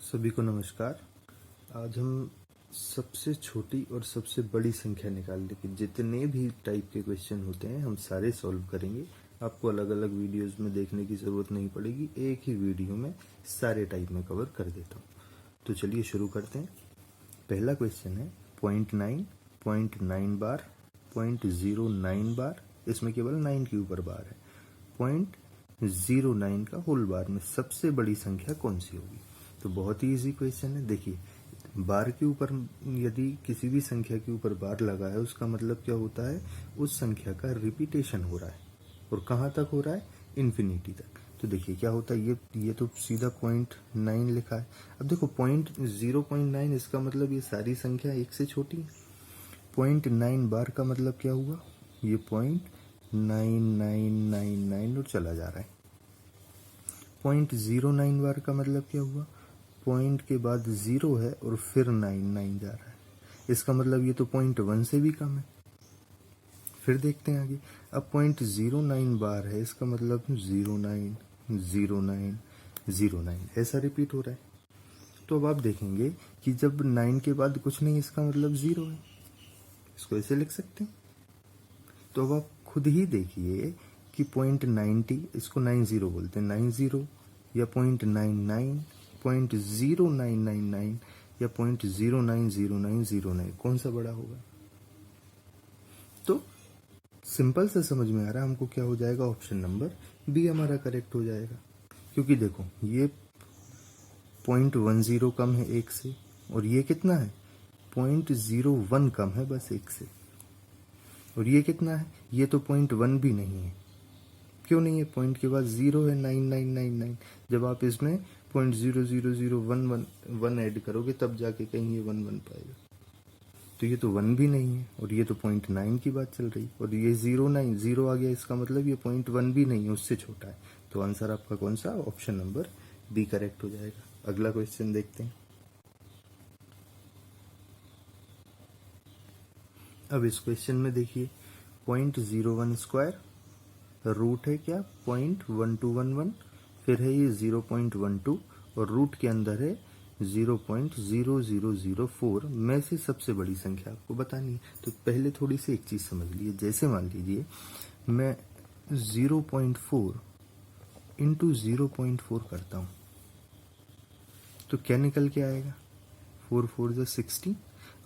सभी को नमस्कार। आज हम सबसे छोटी और सबसे बड़ी संख्या निकालने के जितने भी टाइप के क्वेश्चन होते हैं हम सारे सॉल्व करेंगे। आपको अलग अलग वीडियोस में देखने की ज़रूरत नहीं पड़ेगी, एक ही वीडियो में सारे टाइप में कवर कर देता हूँ। तो चलिए शुरू करते हैं। पहला क्वेश्चन है 0.9, 0.9 बार, 0.09 बार, इसमें केवल 9 के ऊपर बार है। 0.09 का होल बार में सबसे बड़ी संख्या कौन सी होगी? तो बहुत ही इजी क्वेश्चन है। देखिए, बार के ऊपर यदि किसी भी संख्या के ऊपर बार लगा है उसका मतलब क्या होता है, उस संख्या का रिपीटेशन हो रहा है। और कहाँ तक हो रहा है? इन्फिनिटी तक। तो देखिए क्या होता है, ये तो सीधा 0.9 लिखा है। अब देखो 0.9 इसका मतलब ये सारी संख्या एक से छोटी है। 0.9 बार का मतलब क्या हुआ, ये 0.9999 और चला जा रहा है। 0.09 बार का मतलब क्या हुआ, पॉइंट के बाद 0 है और फिर 9 जा रहा है। इसका मतलब ये तो 0.1 से भी कम है। फिर देखते हैं आगे। अब 0.09 बार है, इसका मतलब 09 09 09 ऐसा रिपीट हो रहा है। तो अब आप देखेंगे कि जब 9 के बाद कुछ नहीं, इसका मतलब 0 है। इसको ऐसे लिख सकते हैं। तो अब आप खुद ही देखिए कि 0.90, इसको 90 बोलते हैं, 90 या 0.99, 0.0999 या 0.090909 कौन सा बड़ा होगा? तो सिंपल से समझ में आ रहा है हमको क्या हो जाएगा, ऑप्शन नंबर बी हमारा करेक्ट हो जाएगा। क्योंकि देखो ये 0.10 कम है 1 से, और ये कितना है 0.01 कम है बस 1 से। और ये कितना है, ये तो 0.1 भी नहीं है। क्यों नहीं है? पॉइंट के बाद 0 है, 9999। जब आप इसमें 0.000111 ऐड करोगे तब जाके कहीं ये 1 बन पाएगा। तो ये तो 1 भी नहीं है, और ये तो 0.9 की बात चल रही, और ये 0 आ गया, इसका मतलब ये 0.1 भी नहीं है, उससे छोटा है। तो आंसर आपका कौन सा? ऑप्शन नंबर बी करेक्ट हो जाएगा। अगला क्वेश्चन देखते हैं। अब इस क्वेश्चन में देखिए 0.01 स्क्वायर, रूट है क्या 0.1211, फिर है ये 0.12 और रूट के अंदर है 0.0004 में से सबसे बड़ी संख्या आपको बतानी है। तो पहले थोड़ी सी एक चीज समझ लीजिए। जैसे मान लीजिए मैं 0.4 इंटू 0.4 करता हूं, तो क्या निकल के आएगा? 4 4 जो 16।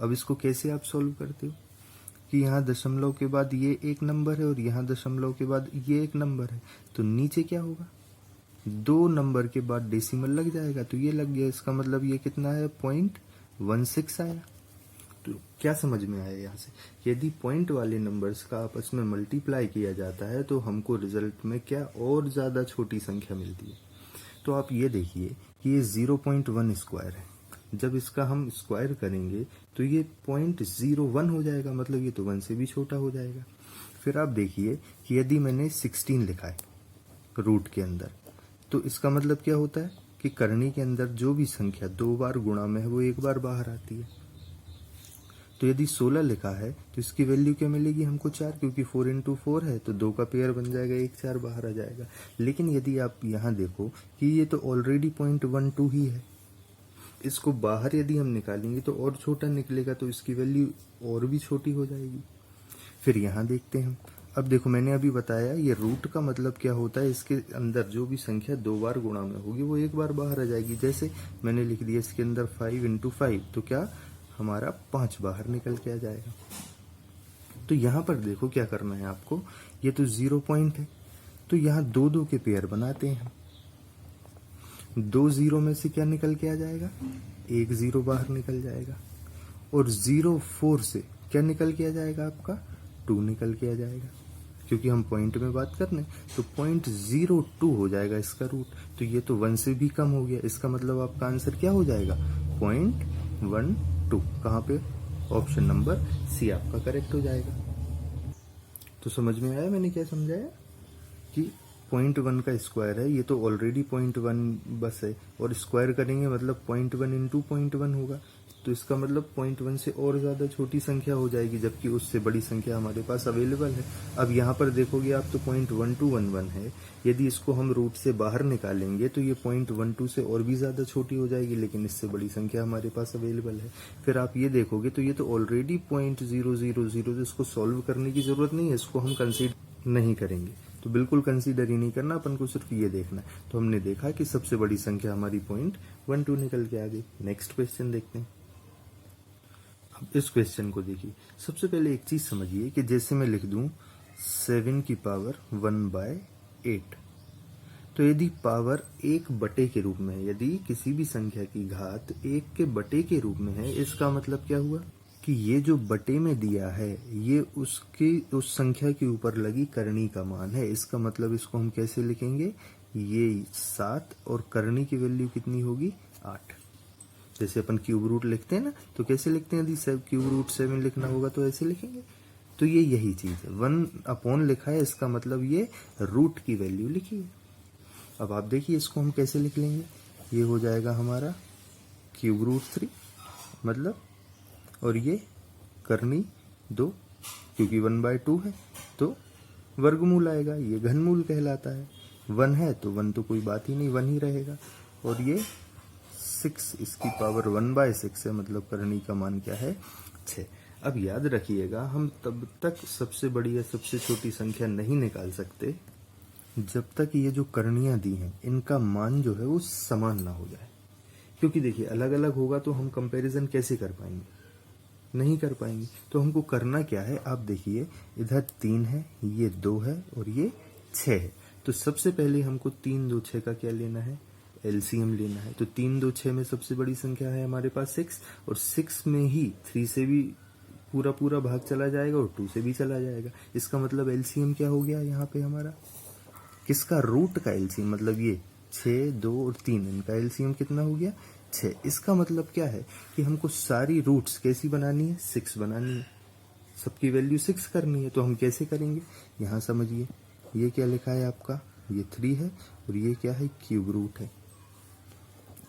अब इसको कैसे आप सॉल्व करते हो कि यहाँ दशमलव के बाद ये एक नंबर है और यहाँ दशमलव के बाद ये एक नंबर है, तो नीचे क्या होगा, 2 नंबर के बाद डेसिमल लग जाएगा। तो ये लग गया, इसका मतलब ये कितना है 0.16 आया। तो क्या समझ में आया यहाँ से, यदि पॉइंट वाले नंबर्स का आपस में मल्टीप्लाई किया जाता है तो हमको रिजल्ट में क्या और ज्यादा छोटी संख्या मिलती है। तो आप ये देखिए कि ये 0.1 स्क्वायर है, जब इसका हम स्क्वायर करेंगे तो ये 0.01 हो जाएगा, मतलब ये तो 1 से भी छोटा हो जाएगा। फिर आप देखिए कि यदि मैंने 16 लिखा है रूट के अंदर, तो इसका मतलब क्या होता है कि करनी के अंदर जो भी संख्या 2 बार गुणा में है वो 1 बार बाहर आती है। तो यदि 16 लिखा है तो इसकी वैल्यू क्या मिलेगी हमको 4, क्योंकि 4 इंटू 4 है तो 2 का पेयर बन जाएगा, 1 4 बाहर आ जाएगा। लेकिन यदि आप यहाँ देखो कि ये तो ऑलरेडी 0.12 ही है, इसको बाहर यदि हम निकालेंगे तो और छोटा निकलेगा, तो इसकी वैल्यू और भी छोटी हो जाएगी। फिर यहाँ देखते हैं हम। अब देखो मैंने अभी बताया ये रूट का मतलब क्या होता है, इसके अंदर जो भी संख्या 2 बार गुणा में होगी वो 1 बार बाहर आ जाएगी। जैसे मैंने लिख दिया इसके अंदर 5 इंटू 5, तो क्या हमारा 5 बाहर निकल के आ जाएगा। तो यहाँ पर देखो क्या करना है आपको, ये तो 0 पॉइंट है, तो यहाँ 2 2 के पेयर बनाते हैं। 2 0 में से क्या निकल के आ जाएगा, 1 0 बाहर निकल जाएगा। और 0 4 से क्या निकल के आ जाएगा आपका, 2 निकल के आ जाएगा। क्योंकि हम पॉइंट में बात कर रहे हैं तो 0.02 हो जाएगा इसका रूट। तो ये तो 1 से भी कम हो गया, इसका मतलब आपका आंसर क्या हो जाएगा 0.12। कहाँ पे? ऑप्शन नंबर सी आपका करेक्ट हो जाएगा। तो समझ में आया मैंने क्या समझाया कि 0.1 का स्क्वायर है, ये तो ऑलरेडी 0.1 बस है, और स्क्वायर करेंगे मतलब 0.1 इंटू 0.1 होगा, तो इसका मतलब 0.1 से और ज़्यादा छोटी संख्या हो जाएगी, जबकि उससे बड़ी संख्या हमारे पास अवेलेबल है। अब यहाँ पर देखोगे आप तो 0.1211 है, यदि इसको हम रूट से बाहर निकालेंगे तो ये 0.12 से और भी ज़्यादा छोटी हो जाएगी, लेकिन इससे बड़ी संख्या हमारे पास अवेलेबल है। फिर आप ये देखोगे तो ये तो ऑलरेडी 0.000, तो इसको सॉल्व करने की ज़रूरत नहीं है, इसको हम कंसीडर नहीं करेंगे। तो बिल्कुल कंसीडर ही नहीं करना, अपन को सिर्फ ये देखना है। तो हमने देखा कि सबसे बड़ी संख्या हमारी 0.12 निकल के आ गई। नेक्स्ट क्वेश्चन देखते हैं। अब इस क्वेश्चन को देखिए, सबसे पहले एक चीज समझिए कि जैसे मैं लिख दूं 7 की पावर 1/8, तो यदि पावर 1 बटे के रूप में है, यदि किसी भी संख्या की घात 1 के बटे के रूप में है, इसका मतलब क्या हुआ कि ये जो बटे में दिया है ये उसकी उस संख्या के ऊपर लगी करनी का मान है। इसका मतलब इसको हम कैसे लिखेंगे, ये 7 और करनी की वैल्यू कितनी होगी 8। जैसे अपन क्यूब रूट लिखते हैं ना, तो कैसे लिखते हैं, यदि क्यूब रूट 7 लिखना होगा तो ऐसे लिखेंगे। तो ये यही चीज है, 1/, लिखा है, इसका मतलब ये रूट की वैल्यू लिखी है। अब आप देखिए इसको हम कैसे लिख लेंगे, ये हो जाएगा हमारा क्यूब रूट 3 मतलब, और ये करनी 2, क्योंकि 1/2 है तो वर्गमूल आएगा, ये घनमूल कहलाता है। 1 है तो 1 तो कोई बात ही नहीं, 1 ही रहेगा। और ये 6, इसकी पावर 1/6 है, मतलब करनी का मान क्या है 6। अब याद रखिएगा, हम तब तक सबसे बड़ी या सबसे छोटी संख्या नहीं निकाल सकते जब तक ये जो करणियां दी हैं इनका मान जो है वो समान ना हो जाए। क्योंकि देखिए अलग अलग होगा तो हम कंपैरिजन कैसे कर पाएंगे, नहीं कर पाएंगे। तो हमको करना क्या है, आप देखिए इधर 3 है, ये 2 है और ये 6 है। तो सबसे पहले हमको 3, 2, 6 का क्या लेना है, एलसीएम लेना है। तो 3, 2, 6 में सबसे बड़ी संख्या है हमारे पास 6, और 6 में ही 3 से भी पूरा पूरा भाग चला जाएगा और 2 से भी चला जाएगा। इसका मतलब एलसीएम क्या हो गया यहाँ पे हमारा, किसका, रूट का एलसीएम, मतलब ये 6, 2 और 3, इनका एलसीएम कितना हो गया 6। इसका मतलब क्या है कि हमको सारी रूट्स कैसी बनानी है, 6 बनानी है, सबकी वैल्यू 6 करनी है। तो हम कैसे करेंगे, यहाँ समझिए, ये क्या लिखा है आपका, ये 3 है और ये क्या है क्यूब रूट है,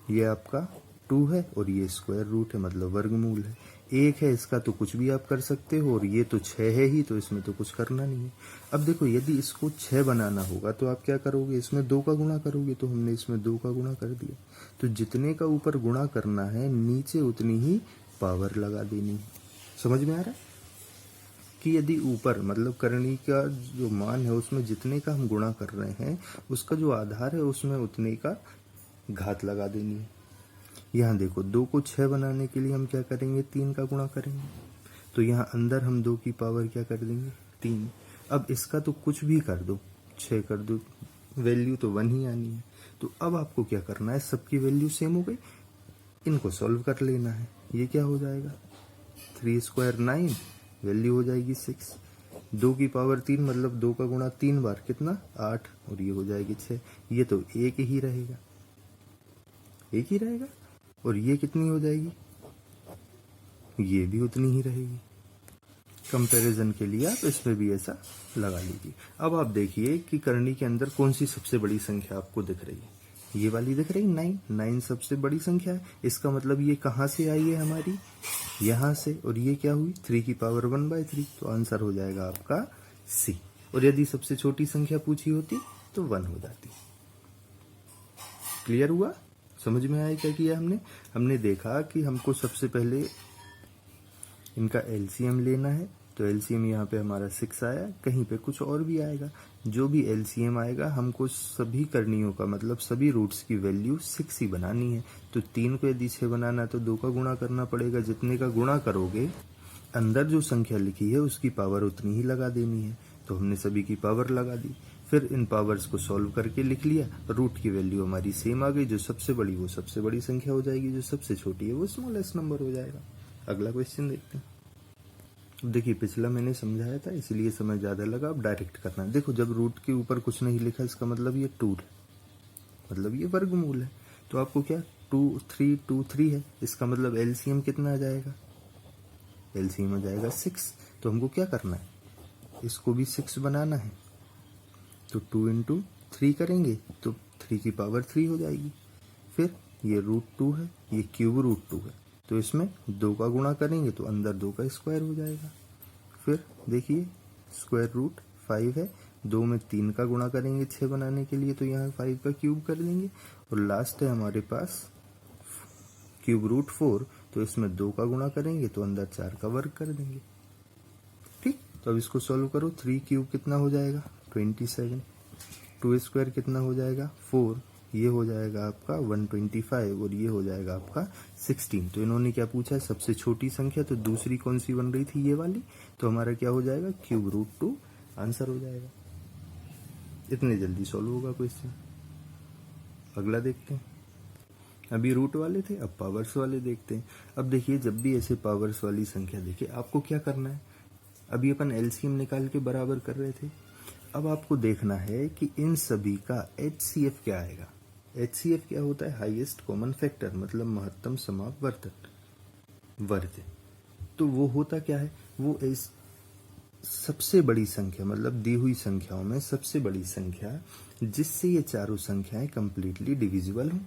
ये आपका 2 है और ये स्क्वायर रूट है, मतलब वर्गमूल है। 1 है, इसका तो कुछ भी आप कर सकते हो, और ये तो 6 है ही, तो इसमें तो कुछ करना नहीं है। अब देखो यदि इसको 6 बनाना होगा तो आप क्या करोगे, इसमें 2 का गुणा करोगे। तो हमने इसमें 2 का गुणा कर दिया। तो जितने का ऊपर गुणा करना है नीचे उतनी ही पावर लगा देनी है। समझ में आ रहा है कि यदि ऊपर मतलब करनी का जो मान है उसमें जितने का हम गुणा कर रहे हैं, उसका जो आधार है उसमें उतने का घात लगा देनी है। यहाँ देखो 2 को 6 बनाने के लिए हम क्या करेंगे, 3 का गुणा करेंगे। तो यहाँ अंदर हम 2 की पावर क्या कर देंगे 3। अब इसका तो कुछ भी कर दो, 6 कर दो, वैल्यू तो 1 ही आनी है। तो अब आपको क्या करना है, सबकी वैल्यू सेम हो गई, इनको सॉल्व कर लेना है। ये क्या हो जाएगा 3 स्क्वायर 9, वैल्यू हो जाएगी 6। 2 की पावर 3 मतलब 2 का गुणा 3 बार कितना 8, और ये हो जाएगी 6। ये तो एक ही रहेगा, एक ही रहेगा, और ये कितनी हो जाएगी, ये भी उतनी ही रहेगी। कंपैरिजन के लिए आप इसमें भी ऐसा लगा लीजिए। अब आप देखिए कि करनी के अंदर कौन सी सबसे बड़ी संख्या आपको दिख रही है, ये वाली दिख रही 9 सबसे बड़ी संख्या है। इसका मतलब ये कहाँ से आई है हमारी, यहाँ से, और ये क्या हुई 3 की पावर 1/3। तो आंसर हो जाएगा आपका सी। और यदि सबसे छोटी संख्या पूछी होती तो 1 हो जाती। क्लियर हुआ, समझ में आया क्या किया हमने। हमने देखा कि हमको सबसे पहले इनका एलसीएम लेना है। तो एलसीएम यहाँ पे हमारा 6 आया, कहीं पे कुछ और भी आएगा। जो भी एलसीएम आएगा हमको सभी करनियों का मतलब सभी रूट्स की वैल्यू 6 ही बनानी है। तो 3 को यदि 6 बनाना है तो 2 का गुणा करना पड़ेगा। जितने का गुणा करोगे अंदर जो संख्या लिखी है उसकी पावर उतनी ही लगा देनी है। तो हमने सभी की पावर लगा दी, फिर इन पावर्स को सॉल्व करके लिख लिया। रूट की वैल्यू हमारी सेम आ गई, जो सबसे बड़ी वो सबसे बड़ी संख्या हो जाएगी, जो सबसे छोटी है वो स्मॉलेस्ट नंबर हो जाएगा। अगला क्वेश्चन देखते हैं। देखिए पिछला मैंने समझाया था इसलिए समय ज्यादा लगा, अब डायरेक्ट करना है। देखो जब रूट के ऊपर कुछ नहीं लिखा इसका मतलब ये 2 है, मतलब ये वर्गमूल है। तो आपको क्या 2 3 2 3 है, इसका मतलब एलसीएम कितना आ जाएगा, एलसीएम आ जाएगा 6। तो हमको क्या करना है, इसको भी 6 बनाना है। तो 2 इंटू 3 करेंगे तो 3 की पावर 3 हो जाएगी। फिर ये रूट 2 है, ये क्यूब रूट 2 है, तो इसमें 2 का गुणा करेंगे तो अंदर 2 का स्क्वायर हो जाएगा। फिर देखिए स्क्वायर रूट 5 है, 2 में 3 का गुणा करेंगे 6 बनाने के लिए, तो यहाँ 5 का क्यूब कर देंगे। और लास्ट है हमारे पास क्यूब रूट 4, तो इसमें 2 का गुणा करेंगे तो अंदर 4 का वर्ग कर देंगे। ठीक, तो अब इसको सॉल्व करो। 3 क्यूब कितना हो जाएगा 27, 2 स्क्वायर कितना हो जाएगा 4, ये हो जाएगा आपका 125 और ये हो जाएगा आपका 16। तो इन्होंने क्या पूछा है, सबसे छोटी संख्या, तो दूसरी कौन सी बन रही थी, ये वाली, तो हमारा क्या हो जाएगा क्यूब रूट 2 आंसर हो जाएगा। इतने जल्दी सॉल्व होगा क्वेश्चन। अगला देखते हैं। अभी रूट वाले थे, अब पावर्स वाले देखते हैं। अब देखिए जब भी ऐसे पावर्स वाली संख्या देखे आपको क्या करना है, अभी अपन एलसीएम निकाल के बराबर कर रहे थे, अब आपको देखना है कि इन सभी का एचसीएफ क्या आएगा। एचसीएफ क्या होता है, हाईएस्ट कॉमन फैक्टर, मतलब महत्तम समापवर्तक वर्ग। तो वो होता क्या है, वो इस सबसे बड़ी संख्या, मतलब दी हुई संख्याओं में सबसे बड़ी संख्या जिससे ये चारों संख्याएं कंप्लीटली डिविजिबल हों।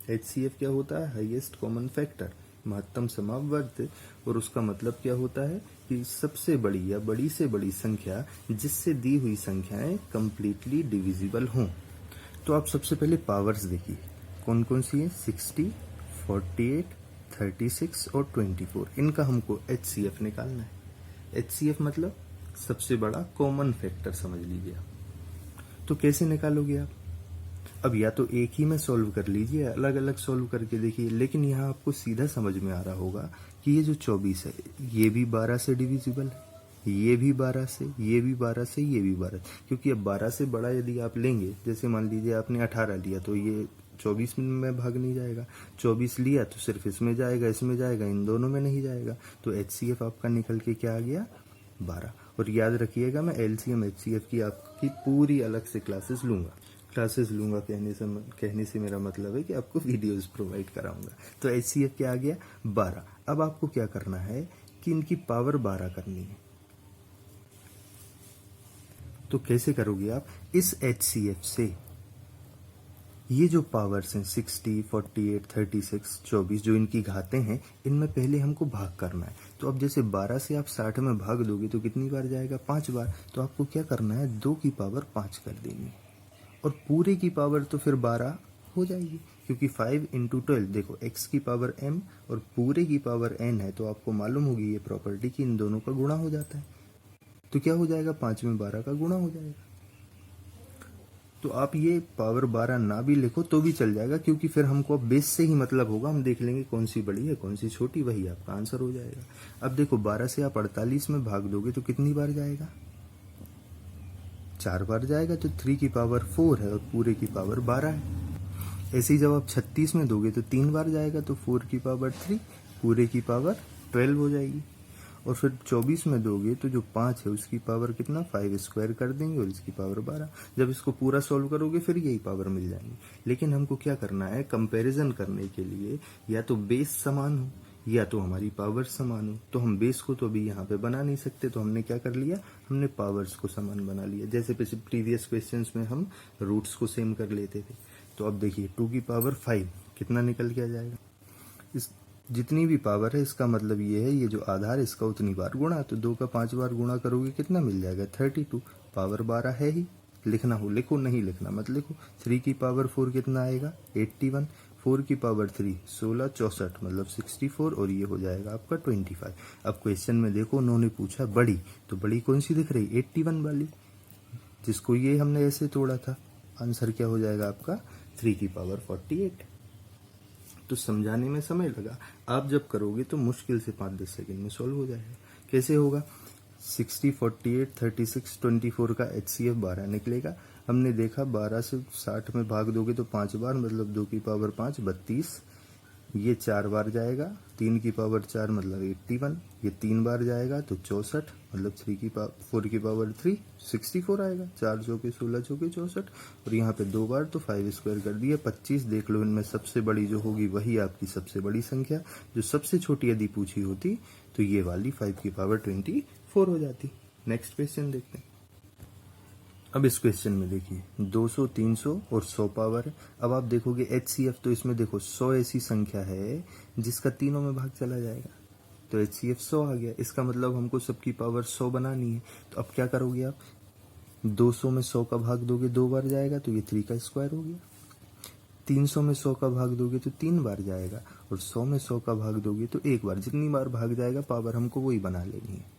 एचसीएफ क्या होता है, हाईएस्ट कॉमन फैक्टर, महत्तम समापवर्त, और उसका मतलब क्या होता है कि सबसे बड़ी या बड़ी से बड़ी संख्या जिससे दी हुई संख्याएं कंप्लीटली डिविजिबल हों। तो आप सबसे पहले पावर्स देखिए कौन कौन सी है, 60, 48, 36 और 24, इनका हमको एचसीएफ निकालना है। एचसीएफ मतलब सबसे बड़ा कॉमन फैक्टर समझ लीजिए आप। तो कैसे निकालोगे आप, अब या तो एक ही में सॉल्व कर लीजिए, अलग अलग सॉल्व करके देखिए, लेकिन यहाँ आपको सीधा समझ में आ रहा होगा कि ये जो 24 है ये भी 12 से डिविजिबल है, ये भी 12 से, ये भी 12 से, ये भी 12, क्योंकि अब 12 से बड़ा यदि आप लेंगे, जैसे मान लीजिए आपने 18 लिया तो ये 24 में भाग नहीं जाएगा, 24 लिया तो सिर्फ इसमें जाएगा, इसमें जाएगा, इन दोनों में नहीं जाएगा। तो एचसीएफ आपका निकल के क्या आ गया 12। और याद रखिएगा मैं एलसीएम एचसीएफ की आपकी पूरी अलग से क्लासेस लूंगा। कहने से मेरा मतलब है कि आपको वीडियोस प्रोवाइड कराऊंगा। तो एचसीएफ क्या आ गया 12। अब आपको क्या करना है कि इनकी पावर 12 करनी है। तो कैसे करोगे आप, इस एचसीएफ से ये जो पावर्स हैं 60, 48, 36, 24 जो इनकी घातें हैं, इनमें पहले हमको भाग करना है। तो अब जैसे 12 से आप 60 में भाग दोगे तो कितनी बार जाएगा 5 बार। तो आपको क्या करना है 2 की पावर 5 कर देनी है, और पूरे की पावर तो फिर 12 हो जाएगी, क्योंकि 5 इंटू 12, देखो x की पावर m और पूरे की पावर n है, तो आपको मालूम होगी ये प्रॉपर्टी कि इन दोनों का गुणा हो जाता है। तो क्या हो जाएगा 5 में 12 का गुणा हो जाएगा। तो आप ये पावर 12 ना भी लिखो तो भी चल जाएगा, क्योंकि फिर हमको अब बेस से ही मतलब होगा, हम देख लेंगे कौन सी बड़ी है कौन सी छोटी, वही आपका आंसर हो जाएगा। अब देखो 12 से आप 48 में भाग दोगे तो कितनी बार जाएगा 4 बार जाएगा, तो 3 की पावर 4 है और पूरे की पावर 12 है। ऐसे ही जब आप 36 में दोगे तो 3 बार जाएगा, तो 4 की पावर 3, पूरे की पावर 12 हो जाएगी। और फिर 24 में दोगे तो जो 5 है उसकी पावर कितना 5 स्क्वायर कर देंगे और इसकी पावर 12। जब इसको पूरा सॉल्व करोगे फिर यही पावर मिल जाएंगी। लेकिन हमको क्या करना है, कंपैरिजन करने के लिए या तो बेस समान हो या तो हमारी पावर समान हो। तो हम बेस को तो अभी यहाँ पे बना नहीं सकते, तो हमने क्या कर लिया, हमने पावर्स को समान बना लिया। जैसे प्रीवियस क्वेश्चंस में हम रूट्स को सेम कर लेते थे। तो अब देखिए 2 की पावर 5 कितना निकल के आ जाएगा, इस जितनी भी पावर है इसका मतलब ये है, ये जो आधार है इसका उतनी बार गुणा, तो 2 का 5 बार गुणा करोगे कितना मिल जाएगा 32। पावर 12 है ही, लिखना हो लिखो, नहीं लिखना मत लिखो। 3 की पावर 4 कितना आएगा 81, 4 की पावर 3 16, 64 मतलब 64, और ये हो जाएगा आपका 25। अब क्वेश्चन में देखो उन्होंने पूछा बड़ी, तो बड़ी कौन सी दिख रही 81 वाली, जिसको ये हमने ऐसे तोड़ा था। आंसर क्या हो जाएगा आपका 3 की पावर 48। तो समझाने में समय लगा, आप जब करोगे तो मुश्किल से 5-10 सेकंड में सॉल्व हो जाएगा। कैसे होगा, 60, 48, 36, 24 का एचसीएफ 12 निकलेगा। हमने देखा 12 से 60 में भाग दोगे तो 5 बार, मतलब 2 की पावर 5 32, ये 4 बार जाएगा, 3 की पावर 4 मतलब 81, ये 3 बार जाएगा तो 64, मतलब 4 की पावर 3 64 आएगा, 4 चौके 16 चौके 64, और यहाँ पे 2 बार तो 5 स्क्वायर कर दिया 25। देख लो इनमें सबसे बड़ी जो होगी वही आपकी सबसे बड़ी संख्या, जो सबसे छोटी यदि पूछी होती तो ये वाली 5 की पावर 24 हो जाती। नेक्स्ट क्वेश्चन देखते हैं। अब इस क्वेश्चन में देखिए 200, 300 और 100 पावर है। अब आप देखोगे HCF, तो इसमें देखो 100 ऐसी संख्या है जिसका तीनों में भाग चला जाएगा, तो HCF 100 आ गया। इसका मतलब हमको सबकी पावर 100 बनानी है। तो अब क्या करोगे आप, 200 में 100 का भाग दोगे 2 बार जाएगा, तो ये 3 का स्क्वायर हो गया। 300 में 100 का भाग दोगे तो 3 बार जाएगा, और 100 में 100 का भाग दोगे तो 1 बार। जितनी बार भाग जाएगा पावर हमको वही बना लेनी है।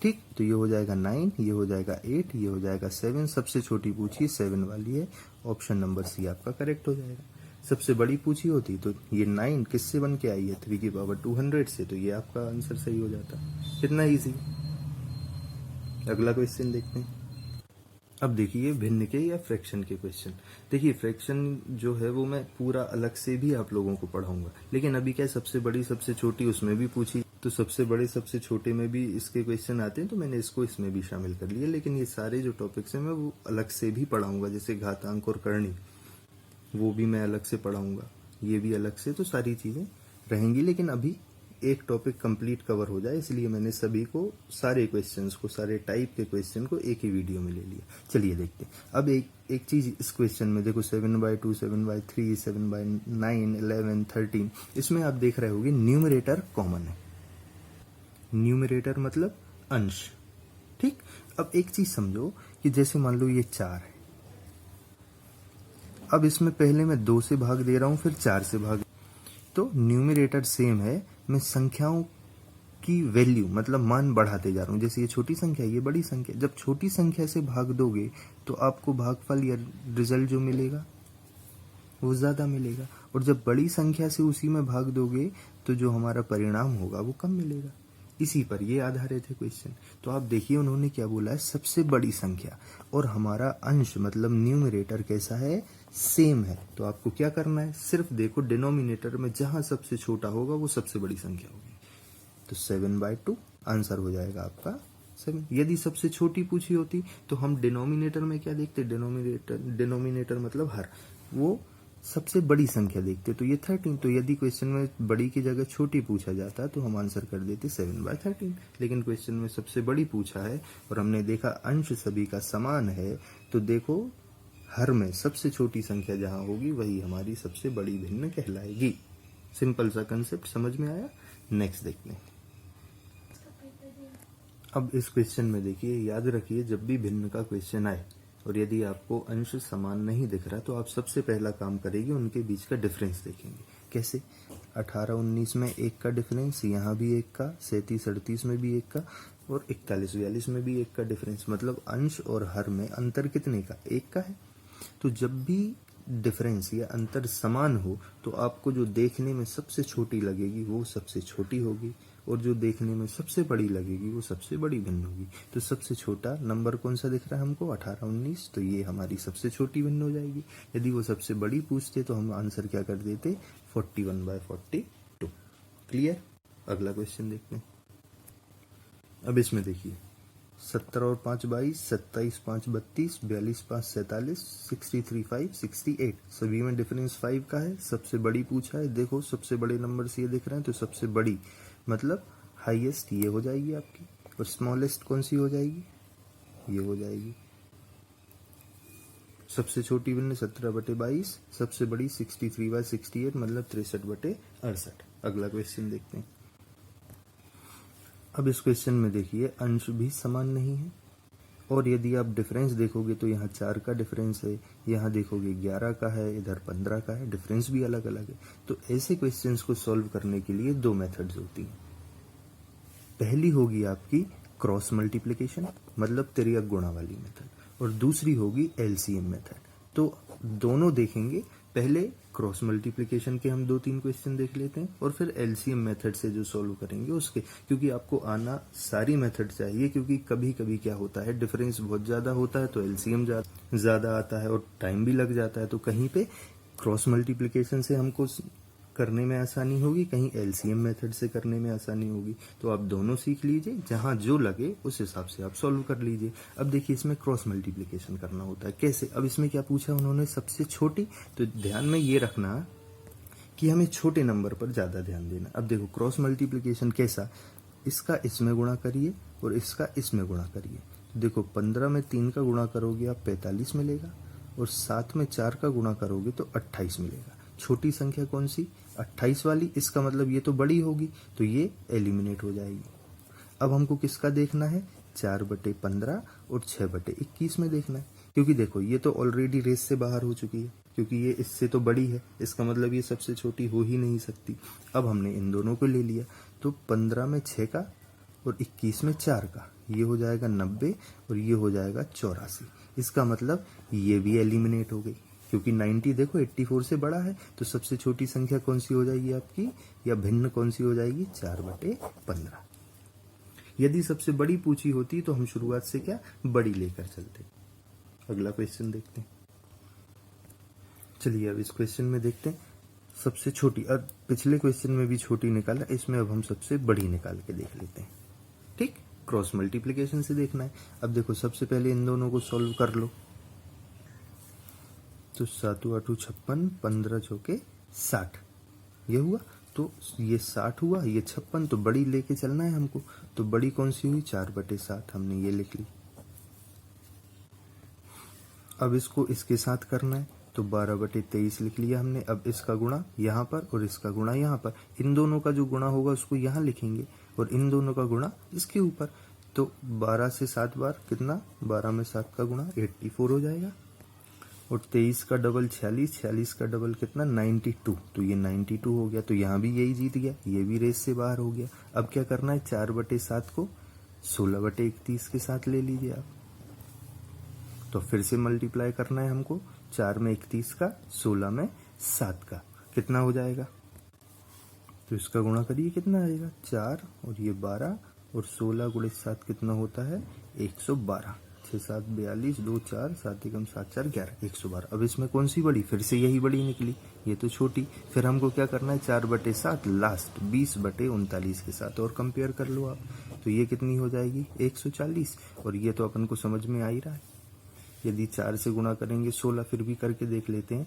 ठीक, तो ये हो जाएगा 9, ये हो जाएगा 8, ये हो जाएगा 7। सबसे छोटी पूछी 7 वाली है, ऑप्शन नंबर सी आपका करेक्ट हो जाएगा। सबसे बड़ी पूछी होती तो ये 9 किससे बन के आई है, 3 की पावर 200 से, तो ये आपका आंसर सही हो जाता। कितना इजी। अगला क्वेश्चन देखते हैं। अब देखिए भिन्न के या फ्रैक्शन के क्वेश्चन। देखिए फ्रैक्शन जो है वो मैं पूरा अलग से भी आप लोगों को पढ़ाऊंगा, लेकिन अभी क्या सबसे बड़ी सबसे छोटी उसमें भी पूछी, तो सबसे बड़े सबसे छोटे में भी इसके क्वेश्चन आते हैं, तो मैंने इसको इसमें भी शामिल कर लिया। लेकिन ये सारे जो टॉपिक्स हैं मैं वो अलग से भी पढ़ाऊंगा, जैसे घातांक और करणी वो भी मैं अलग से पढ़ाऊंगा, ये भी अलग से, तो सारी चीजें रहेंगी। लेकिन अभी एक टॉपिक कंप्लीट कवर हो जाए, इसलिए मैंने सभी को सारे क्वेश्चंस को, सारे टाइप के क्वेश्चन को एक ही वीडियो में ले लिया। चलिए देखते हैं। अब एक चीज इस क्वेश्चन में देखो, 7/2, 7/3, 7/9, 11, 13, इसमें आप देख रहे होगे न्यूमरेटर कॉमन है। न्यूमरेटर मतलब अंश। ठीक, अब एक चीज समझो कि जैसे मान लो ये 4 है, अब इसमें पहले मैं 2 से भाग दे रहा हूं, फिर 4 से भाग, तो न्यूमरेटर सेम है, मैं संख्याओं की वैल्यू मतलब मान बढ़ाते जा रहा हूं। जैसे ये छोटी संख्या, ये बड़ी संख्या, जब छोटी संख्या से भाग दोगे तो आपको भागफल या रिजल्ट जो मिलेगा वो ज्यादा मिलेगा, और जब बड़ी संख्या से उसी में भाग दोगे तो जो हमारा परिणाम होगा वो कम मिलेगा। इसी पर ये आधारित है क्वेश्चन। तो आप देखिए उन्होंने क्या बोला है, सबसे बड़ी संख्या, और हमारा अंश मतलब न्यूमरेटर कैसा है, सेम है। तो आपको क्या करना है, सिर्फ देखो डिनोमिनेटर में जहां सबसे छोटा होगा वो सबसे बड़ी संख्या होगी, तो 7/2 आंसर हो जाएगा आपका 7। यदि सबसे छोटी पूछी होती तो हम डिनोमिनेटर में क्या देखते, डिनोमिनेटर मतलब हर, वो सबसे बड़ी संख्या देखते, तो ये 13। तो यदि क्वेश्चन में बड़ी की जगह छोटी पूछा जाता तो हम आंसर कर देते 7/13। लेकिन क्वेश्चन में सबसे बड़ी पूछा है और हमने देखा अंश सभी का समान है, तो देखो हर में सबसे छोटी संख्या जहां होगी वही हमारी सबसे बड़ी भिन्न कहलाएगी। सिंपल सा कंसेप्ट समझ में आया। नेक्स्ट देखते हैं। अब इस क्वेश्चन में देखिए, याद रखिए जब भी भिन्न का क्वेश्चन आए और यदि आपको अंश समान नहीं दिख रहा तो आप सबसे पहला काम करेंगे उनके बीच का डिफरेंस देखेंगे। कैसे, 18-19 में 1 का डिफरेंस, यहाँ भी 1 का, 37-38 में भी 1 का, और 41-42 में भी 1 का डिफरेंस, मतलब अंश और हर में अंतर कितने का, 1 का है। तो जब भी डिफरेंस या अंतर समान हो तो आपको जो देखने में सबसे छोटी लगेगी वो सबसे छोटी होगी, और जो देखने में सबसे बड़ी लगेगी वो सबसे बड़ी भिन्न होगी। तो सबसे छोटा नंबर कौन सा दिख रहा है हमको, 18-19, तो ये हमारी सबसे छोटी भिन्न हो जाएगी। यदि वो सबसे बड़ी पूछते तो हम आंसर क्या कर देते, 41/42। क्लियर। अगला क्वेश्चन देखते हैं। अब इसमें देखिए 17 और 5 22, 27 5 32, 42 5 47, 63 5 68, सभी में डिफरेंस 5 का है। सबसे बड़ी पूछा है, देखो सबसे बड़े नंबर से ये दिख रहे हैं, तो सबसे बड़ी मतलब हाईएस्ट ये हो जाएगी आपकी, और स्मॉलेस्ट कौन सी हो जाएगी, ये हो जाएगी। सबसे छोटी भिन्न 17/22, सबसे बड़ी 63/68 मतलब 63/68। अगला क्वेश्चन देखते हैं। अब इस क्वेश्चन में देखिए अंश भी समान नहीं है, और यदि आप डिफरेंस देखोगे तो यहाँ 4 का डिफरेंस है, यहाँ देखोगे 11 का है, इधर 15 का है, डिफरेंस भी अलग अलग है। तो ऐसे क्वेश्चंस को सॉल्व करने के लिए 2 मेथड्स होती हैं। पहली होगी आपकी क्रॉस मल्टीप्लिकेशन मतलब तिर्यक गुणा वाली मेथड, और दूसरी होगी एलसीएम मेथड। तो दोनों देखेंगे, पहले क्रॉस मल्टीप्लिकेशन के हम 2-3 क्वेश्चन देख लेते हैं, और फिर एलसीएम मेथड से जो सॉल्व करेंगे उसके, क्योंकि आपको आना सारी मेथड चाहिए, क्योंकि कभी कभी क्या होता है डिफरेंस बहुत ज्यादा होता है तो एलसीएम ज्यादा आता है और टाइम भी लग जाता है। तो कहीं पे क्रॉस मल्टीप्लिकेशन से हमको करने में आसानी होगी, कहीं एलसीएम मेथड से करने में आसानी होगी। तो आप दोनों सीख लीजिए, जहां जो लगे उस हिसाब से आप सॉल्व कर लीजिए। अब देखिए इसमें क्रॉस मल्टीप्लिकेशन करना होता है कैसे। अब इसमें क्या पूछा उन्होंने, सबसे छोटी, तो ध्यान में ये रखना कि हमें छोटे नंबर पर ज्यादा ध्यान देना। अब देखो क्रॉस मल्टीप्लिकेशन कैसा, इसका इसमें गुणा करिए और इसका इसमें गुणा करिए, देखो 15 में 3 का गुणा करोगे आप 45 मिलेगा, और 7 में 4 का गुणा करोगे तो 28 मिलेगा। छोटी संख्या कौन सी? 28 वाली। इसका मतलब ये तो बड़ी होगी, तो ये एलिमिनेट हो जाएगी। अब हमको किसका देखना है? 4/15 और 6/21 में देखना है, क्योंकि देखो ये तो ऑलरेडी रेस से बाहर हो चुकी है, क्योंकि ये इससे तो बड़ी है, इसका मतलब ये सबसे छोटी हो ही नहीं सकती। अब हमने इन दोनों को ले लिया, तो 15 में 6 का और 21 में 4 का, ये हो जाएगा 90 और ये हो जाएगा 84। इसका मतलब ये भी एलिमिनेट हो गई, क्योंकि 90 देखो 84 से बड़ा है, तो सबसे छोटी संख्या कौन सी हो जाएगी आपकी, या भिन्न कौन सी हो जाएगी? 4/15। यदि सबसे बड़ी पूछी होती तो हम शुरुआत से क्या बड़ी लेकर चलते। अगला क्वेश्चन देखते हैं। चलिए अब इस क्वेश्चन में देखते हैं सबसे छोटी। अब पिछले क्वेश्चन में भी छोटी निकाला, इसमें अब हम सबसे बड़ी निकाल के देख लेते हैं। ठीक, क्रॉस मल्टीप्लिकेशन से देखना है। अब देखो सबसे पहले इन दोनों को सॉल्व कर लो। तो 7 8 56, 15 चौके 60, ये हुआ। तो ये 60 हुआ, ये 56, तो बड़ी लेके चलना है हमको। तो बड़ी कौन सी हुई? 4/7, हमने ये लिख ली। अब इसको इसके साथ करना है, तो 12/23 लिख लिया हमने। अब इसका गुणा यहाँ पर और इसका गुणा यहाँ पर, इन दोनों का जो गुणा होगा उसको यहाँ लिखेंगे और इन दोनों का गुणा इसके ऊपर। तो 12 से 7 बार कितना? 12 में 7 का गुणा 84 हो जाएगा, और 23 का डबल 46, 46 का डबल कितना? 92। तो ये 92 हो गया। तो यहाँ भी यही जीत गया, ये भी रेस से बाहर हो गया। अब क्या करना है? 4/7 को 16/31 के साथ ले लीजिए आप। तो फिर से मल्टीप्लाई करना है हमको, 4 में 31 का, 16 में 7 का, कितना हो जाएगा? तो इसका गुणा करिए, कितना आएगा? 4 और ये 12 और 16 गुणित 7 कितना होता है? 112। 6 7 42, 2 4, 7 एकम 7 4 11, 112। अब इसमें कौन सी बड़ी? फिर से यही बड़ी निकली, ये तो छोटी। फिर हमको क्या करना है? 4/7 लास्ट 20/39 के साथ और कंपेयर कर लो आप। तो ये कितनी हो जाएगी? 140। और ये तो अपन को समझ में आ ही रहा है। यदि 4 से गुणा करेंगे 16, फिर भी करके देख लेते हैं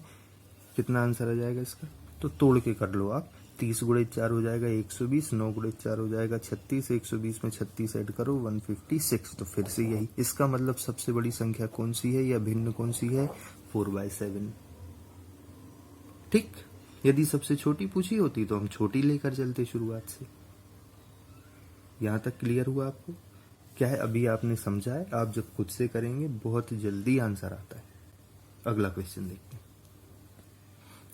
कितना आंसर आ जाएगा इसका। तो तोड़ के कर लो आप। 30 गुणित 4 हो जाएगा 120, 9 गुणित 4 हो जाएगा 36, 120 में 36 ऐड करो 156। तो फिर से यही। इसका मतलब सबसे बड़ी संख्या कौन सी है या भिन्न कौन सी है? 4/7। ठीक, यदि सबसे छोटी पूछी होती तो हम छोटी लेकर चलते शुरुआत से। यहां तक क्लियर हुआ आपको? क्या है, अभी आपने समझा है, आप जब खुद से करेंगे बहुत जल्दी आंसर आता है। अगला क्वेश्चन देखते हैं।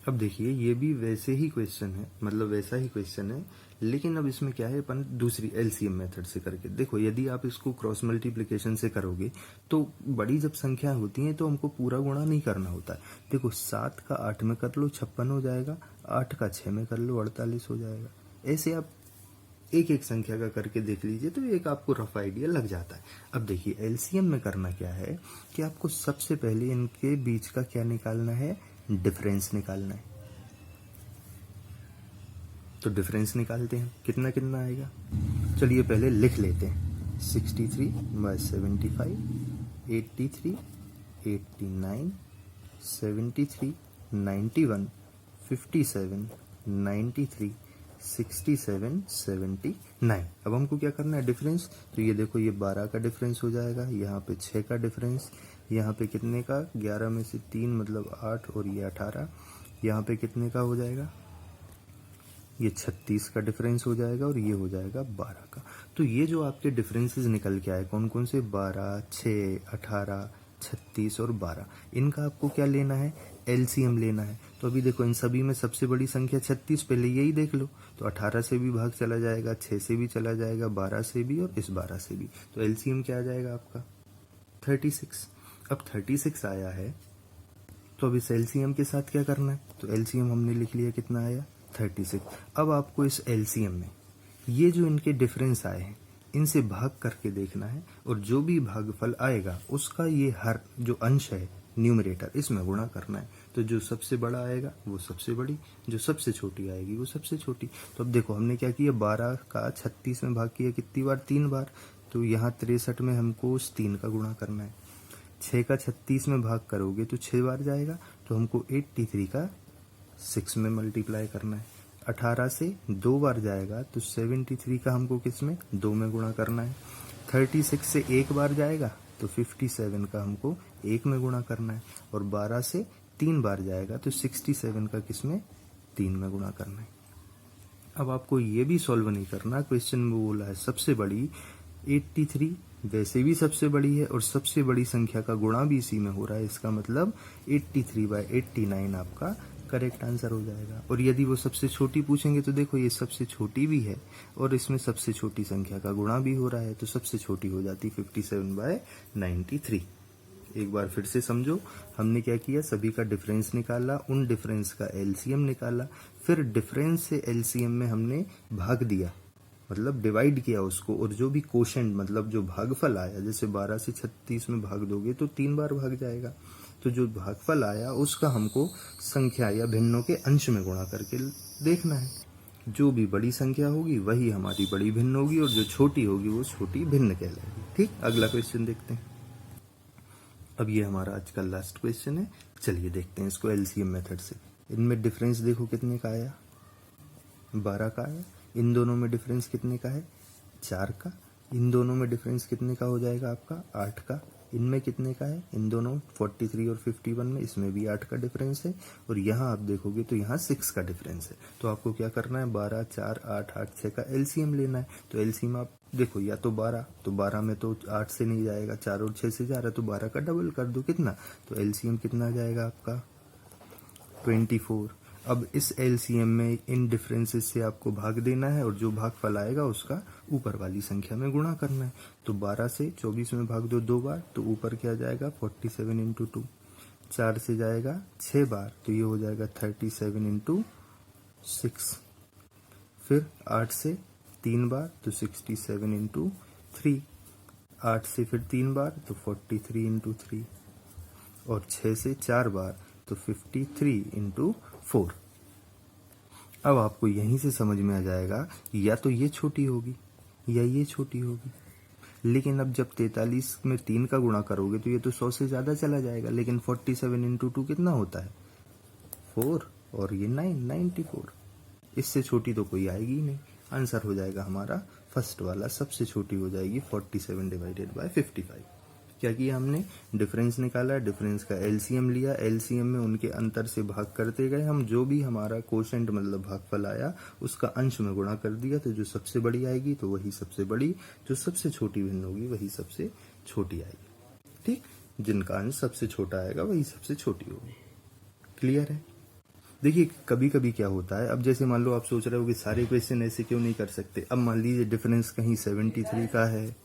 अब देखिए ये भी वैसे ही क्वेश्चन है, मतलब वैसा ही क्वेश्चन है, लेकिन अब इसमें क्या है, अपन दूसरी एलसीएम मेथड से करके देखो। यदि आप इसको क्रॉस मल्टीप्लिकेशन से करोगे तो बड़ी जब संख्या होती है तो हमको पूरा गुणा नहीं करना होता है। देखो 7 का 8 में कर लो 56 हो जाएगा, 8 का 6 में कर लो 48 हो जाएगा। ऐसे आप एक एक संख्या का करके देख लीजिए तो एक आपको रफ आइडिया लग जाता है। अब देखिए एलसीएम में करना क्या है कि आपको सबसे पहले इनके बीच का क्या निकालना है? डिफरेंस निकालना है। तो डिफरेंस निकालते हैं, कितना कितना आएगा? चलिए पहले लिख लेते हैं। 63/75, 83, 89, 73, 91, 57, 93, 67, 79। अब हमको क्या करना है? डिफरेंस। तो ये देखो ये 12 का डिफरेंस हो जाएगा, यहाँ पे 6 का डिफरेंस, यहाँ पे कितने का? 11 में से 3 मतलब 8 और ये 18। यहाँ पे कितने का हो जाएगा? ये 36 का डिफरेंस हो जाएगा और ये हो जाएगा 12 का। तो ये जो आपके डिफरेंसेस निकल के आए कौन कौन से? 12, 6, 18, 36 और 12। इनका आपको क्या लेना है? एलसीएम लेना है। तो अभी देखो इन सभी में सबसे बड़ी संख्या 36, पहले यही देख लो। तो 18 से भी भाग चला जाएगा, 6 से भी चला जाएगा, 12 से भी और इस 12 से भी। तो एलसीएम क्या आ जाएगा आपका? 36। अब 36 आया है तो अब इस एलसीएम के साथ क्या करना है? तो एलसीएम हमने लिख लिया, कितना आया? 36। अब आपको इस एलसीएम में ये जो इनके डिफरेंस आए हैं इनसे भाग करके देखना है, और जो भी भागफल आएगा उसका ये हर जो अंश है न्यूमरेटर इसमें गुणा करना है। तो जो सबसे बड़ा आएगा वो सबसे बड़ी, जो सबसे छोटी आएगी वो सबसे छोटी। तो अब देखो हमने क्या किया, 12 का 36 में भाग किया कितनी बार? 3 बार। तो यहाँ 63 में हमको उस 3 का गुणा करना है। 6 का 36 में भाग करोगे तो 6 बार जाएगा, तो हमको 83 का 6 में मल्टीप्लाई करना है। 18 से 2 बार जाएगा तो 73 का हमको किस में? 2 में गुणा करना है। 36 से एक बार जाएगा तो 57 का हमको एक में गुणा करना है, और 12 से 3 बार जाएगा तो 67 का किसमें 3 में गुणा करना है। अब आपको ये भी सॉल्व नहीं करना, क्वेश्चन में बोला है सबसे बड़ी 83, वैसे भी सबसे बड़ी है और सबसे बड़ी संख्या का गुणा भी इसी में हो रहा है, इसका मतलब 83/89 आपका करेक्ट आंसर हो जाएगा। और यदि वो सबसे छोटी पूछेंगे तो देखो ये सबसे छोटी भी है और इसमें सबसे छोटी संख्या का गुणा भी हो रहा है, तो सबसे छोटी हो जाती 57/93। एक बार फिर से समझो, हमने क्या किया, सभी का डिफरेंस निकाला, उन डिफरेंस का एलसीएम निकाला, फिर डिफरेंस से एलसीएम में हमने भाग दिया, मतलब डिवाइड किया उसको, और जो भी कोशेंट मतलब जो भागफल आया, जैसे 12 से 36 में भाग दोगे तो 3 बार भाग जाएगा, तो जो भागफल आया उसका हमको संख्या या भिन्नों के अंश में गुणा करके देखना है। जो भी बड़ी संख्या होगी वही हमारी बड़ी भिन्न होगी और जो छोटी होगी वो छोटी भिन्न कहलाएगी। ठीक, अगला क्वेश्चन देखते हैं। अब ये हमारा आज का लास्ट क्वेश्चन है, चलिए देखते हैं इसको एलसीएम मेथड से। इनमें डिफरेंस देखो कितने का आया, 12 का आया। इन दोनों में डिफरेंस कितने का है, 4 का। इन दोनों में डिफरेंस कितने का हो जाएगा आपका, 8 का। इनमें कितने का है, इन दोनों 43 और 51 में, इसमें भी 8 का डिफरेंस है। और यहाँ आप देखोगे तो यहाँ 6 का डिफरेंस है। तो आपको क्या करना है, 12, 4, 8, 8, 6 का एलसीएम लेना है। तो एलसीएम आप देखो, या तो 12, तो 12 में तो 8 से नहीं जाएगा, 4 और 6 से जा रहा है, तो 12 का डबल कर दो, कितना, तो एलसीएम कितना आ जाएगा आपका 24। अब इस एलसीएम में इन डिफरेंसेस से आपको भाग देना है और जो भागफल आएगा उसका ऊपर वाली संख्या में गुणा करना है। तो 12 से 24 में भाग दो 2 बार, तो ऊपर क्या जाएगा 47 इंटू 2। 4 से जाएगा 6 बार, तो ये हो जाएगा 37 इंटू 6। फिर 8 से 3 बार तो 67 इंटू 3। 8 से फिर 3 बार तो 43 इंटू 3। और 6 से 4 बार तो 53 इंटू 4। अब आपको यहीं से समझ में आ जाएगा या तो ये छोटी होगी या ये छोटी होगी। लेकिन अब जब 43 में 3 का गुणा करोगे तो ये तो 100 से ज्यादा चला जाएगा, लेकिन 47 इंटू 2 कितना होता है 4, और ये 94। इससे छोटी तो कोई आएगी ही नहीं। आंसर हो जाएगा हमारा फर्स्ट वाला, सबसे छोटी हो जाएगी 47/55। क्या किया हमने, डिफरेंस निकाला, डिफरेंस का एलसीएम लिया, एलसीएम में उनके अंतर से भाग करते गए हम, जो भी हमारा कोशेंट मतलब भागफल आया उसका अंश में गुणा कर दिया, तो जो सबसे बड़ी आएगी तो वही सबसे बड़ी, जो सबसे छोटी भिन्न होगी वही सबसे छोटी आएगी। ठीक, जिनका अंश सबसे छोटा आएगा वही सबसे छोटी होगी। क्लियर है। देखिए कभी कभी क्या होता है, अब जैसे मान लो आप सोच रहे हो कि सारे क्वेश्चन ऐसे क्यों नहीं कर सकते। अब मान लीजिए डिफरेंस कहीं 73 का है,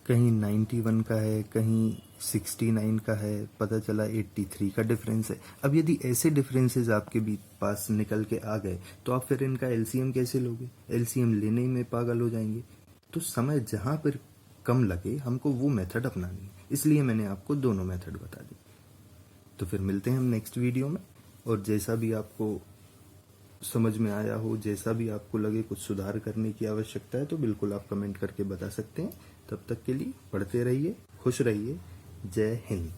कहीं 91 का है, कहीं 69 का है, पता चला 83 का डिफरेंस है। अब यदि ऐसे डिफरेंसेस आपके भी पास निकल के आ गए तो आप फिर इनका एलसीएम कैसे लोगे, एलसीएम लेने ही में पागल हो जाएंगे। तो समय जहां पर कम लगे हमको वो मेथड अपनानी है, इसलिए मैंने आपको दोनों मेथड बता दी। तो फिर मिलते हैं हम नेक्स्ट वीडियो में, और जैसा भी आपको समझ में आया हो, जैसा भी आपको लगे कुछ सुधार करने की आवश्यकता है तो बिल्कुल आप कमेंट करके बता सकते हैं। तब तक के लिए पढ़ते रहिए, खुश रहिए। जय हिंद।